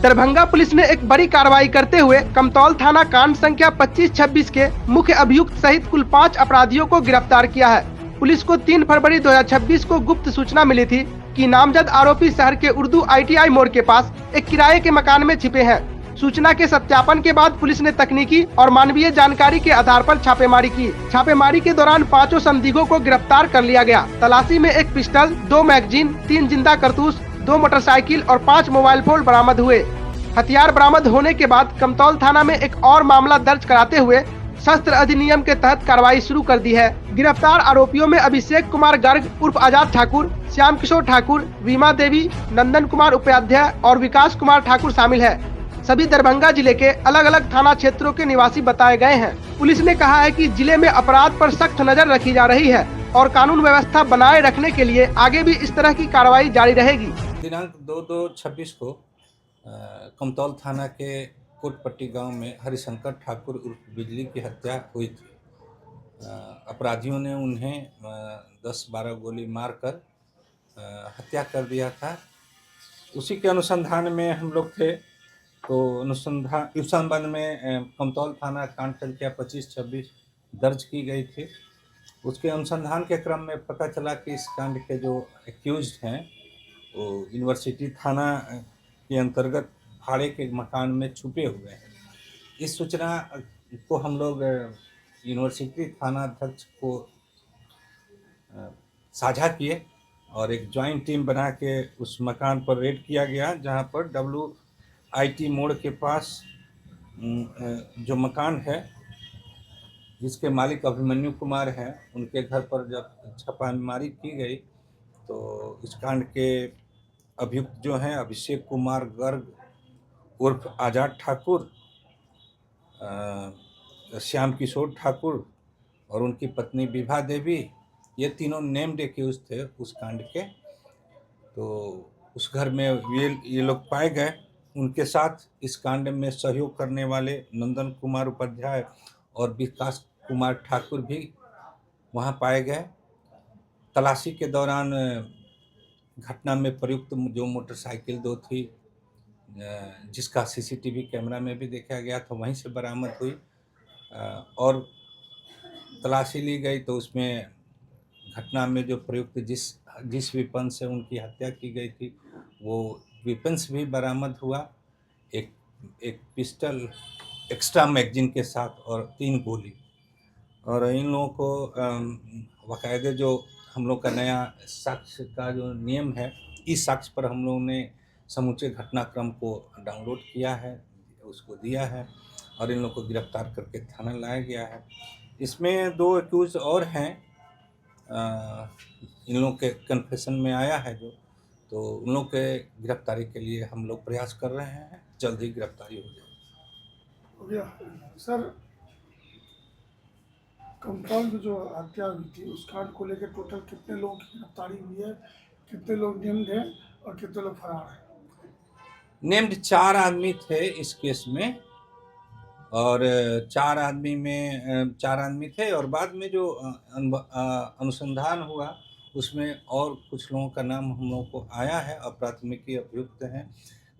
Darbhanga police ने एक बड़ी कार्रवाई करते हुए कमतौल थाना कांड संख्या 2526 के मुख्य अभियुक्त सहित कुल 5 अपराधियों को गिरफ्तार किया है। पुलिस को 3 फरवरी 2026 को गुप्त सूचना मिली थी कि नामजद आरोपी शहर के उर्दू ITI मोड़ के पास एक किराए के मकान में छिपे हैं। सूचना के सत्यापन के बाद पुलिस ने तकनीकी और मानवीय जानकारी के आधार पर छापेमारी की। छापेमारी के दौरान 5 संदिग्धों को गिरफ्तार कर लिया गया। तलाशी में एक पिस्टल, 2 मैगजीन, 3 जिंदा कारतूस, 2 मोटरसाइकिल और 5 मोबाइल फोन बरामद हुए। हथियार बरामद होने के बाद कमतौल थाना में एक और मामला दर्ज कराते हुए शस्त्र अधिनियम के तहत कार्रवाई शुरू कर दी है। गिरफ्तार आरोपियों में अभिषेक कुमार गर्ग उर्फ आजाद ठाकुर, श्याम किशोर ठाकुर, वीमा देवी, नंदन कुमार उपाध्याय और विकास कुमार ठाकुर शामिल है। सभी दरभंगा जिले के अलग अलग थाना क्षेत्रों के निवासी बताए गए हैं। पुलिस ने कहा है कि जिले में अपराध पर सख्त नजर रखी जा रही है और कानून व्यवस्था बनाए रखने के लिए आगे भी इस तरह की कार्रवाई जारी रहेगी। दिनांक 2/2/26 को कमतौल थाना के कोटपट्टी गांव में हरिशंकर ठाकुर उर्फ बिजली की हत्या हुई थी। अपराधियों ने उन्हें 10-12 गोली मारकर हत्या कर दिया था। उसी के अनुसंधान में हम लोग थे, तो इस संबंध में कमतौल थाना कांड संख्या 2526 दर्ज की गई थी। उसके अनुसंधान के क्रम में पता चला कि इस कांड के जो एक्यूज्ड हैं वो यूनिवर्सिटी थाना के अंतर्गत भाड़े के मकान में छुपे हुए हैं। इस सूचना को हम लोग यूनिवर्सिटी थाना अध्यक्ष को साझा किए और एक ज्वाइंट टीम बना के उस मकान पर रेड किया गया, जहां पर WIT मोड़ के पास जो मकान है जिसके मालिक अभिमन्यु कुमार हैं, उनके घर पर जब छापामारी की गई तो इस कांड के अभियुक्त जो हैं अभिषेक कुमार गर्ग उर्फ आजाद ठाकुर, श्याम किशोर ठाकुर और उनकी पत्नी विभा देवी, ये तीनों नेम्ड एक्यूज थे उस कांड के। तो उस घर में ये लोग पाए गए। उनके साथ इस कांड में सहयोग करने वाले नंदन कुमार उपाध्याय और विकास कुमार ठाकुर भी वहां पाए गए। तलाशी के दौरान घटना में प्रयुक्त जो मोटरसाइकिल 2 थी, जिसका CCTV कैमरा में भी देखा गया था, वहीं से बरामद हुई और तलाशी ली गई तो उसमें घटना में जो प्रयुक्त जिस वेपन से उनकी हत्या की गई थी वो वेपन्स भी बरामद हुआ। एक पिस्टल एक्स्ट्रा मैगजीन के साथ और 3 गोली। और इन लोगों को बाकायदे जो हम लोग का नया साक्ष्य का जो नियम है, इस साक्ष्य पर हम लोगों ने समूचे घटनाक्रम को डाउनलोड किया है, उसको दिया है और इन लोगों को गिरफ्तार करके थाना लाया गया है। इसमें 2 एक्यूज और हैं, इन लोगों के कन्फेशन में आया है जो, तो उन लोग के गिरफ्तारी के लिए हम लोग प्रयास कर रहे हैं। जल्द ही गिरफ्तारी हो जाएगी। सर, कमतौल में जो हत्या हुई थी उस कांड को लेकर टोटल कितने लोगों की गिरफ्तारी हुई है, कितने लोग नेम्ड हैं और कितने लोग फरार हैं? नेम्ड 4 आदमी थे इस केस में और 4 आदमी थे और बाद में जो अनुसंधान हुआ उसमें और कुछ लोगों का नाम हम लोगों को आया है और प्राथमिकी अभियुक्त हैं।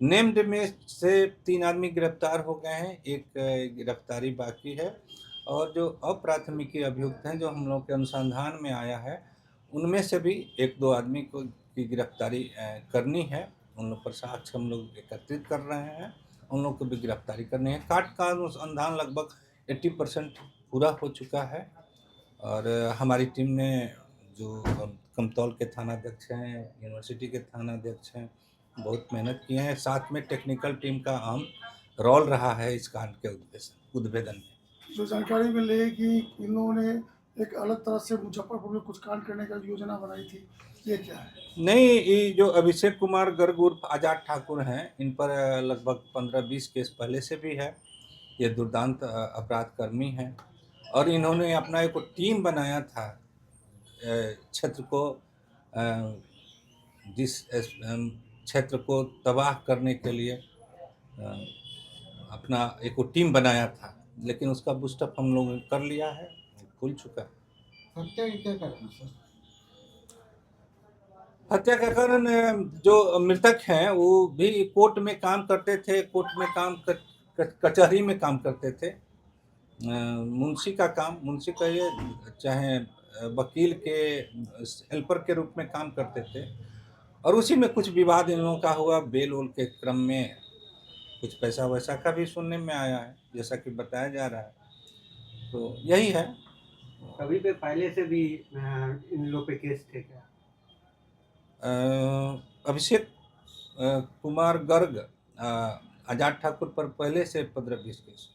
नेम्ड में से 3 आदमी गिरफ्तार हो गए हैं, एक गिरफ्तारी बाकी है और जो अप्राथमिकी अभियुक्त हैं जो हम लोग के अनुसंधान में आया है उनमें से भी 1-2 आदमी को की गिरफ्तारी करनी है। उन लोग पर साक्ष्य हम लोग एकत्रित कर रहे हैं, उन लोग को भी गिरफ्तारी करनी है। कांड का अनुसंधान लगभग 80% पूरा हो चुका है और हमारी टीम ने जो कमतौल के थानाध्यक्ष हैं, यूनिवर्सिटी के थानाध्यक्ष हैं, बहुत मेहनत किए हैं। साथ में टेक्निकल टीम का अहम रोल रहा है इस कांड के उद्भेदन में। जो जानकारी मिली है कि इन लोगों ने एक अलग तरह से मुजफ्फरपुर में कुछ कांड करने का योजना बनाई थी, ये क्या है? नहीं, ये जो अभिषेक कुमार गर्ग उर्फ आजाद ठाकुर हैं, इन पर लगभग 15-20 केस पहले से भी है। ये दुर्दांत अपराध कर्मी हैं और इन्होंने अपना एक टीम बनाया था क्षेत्र को जिस क्षेत्र को तबाह करने के लिए अपना एक टीम बनाया था, लेकिन उसका बूस्टअप हम लोगों ने कर लिया है, खुल चुका है। हत्या क्या करना सर? हत्या का कारण जो मृतक हैं वो भी कोर्ट में काम करते थे, कोर्ट में कचहरी में काम करते थे। मुंशी का काम, मुंशी कहिए चाहे वकील के हेल्पर के रूप में काम करते थे और उसी में कुछ विवाद इन लोगों का हुआ। बेल वोल के क्रम में कुछ पैसा वैसा का भी सुनने में आया है, जैसा कि बताया जा रहा है। तो यही है। कभी पे पहले से भी इन लोग पे केस थे क्या? अभिषेक कुमार गर्ग, आजाद ठाकुर पर पहले से 15-20 केस।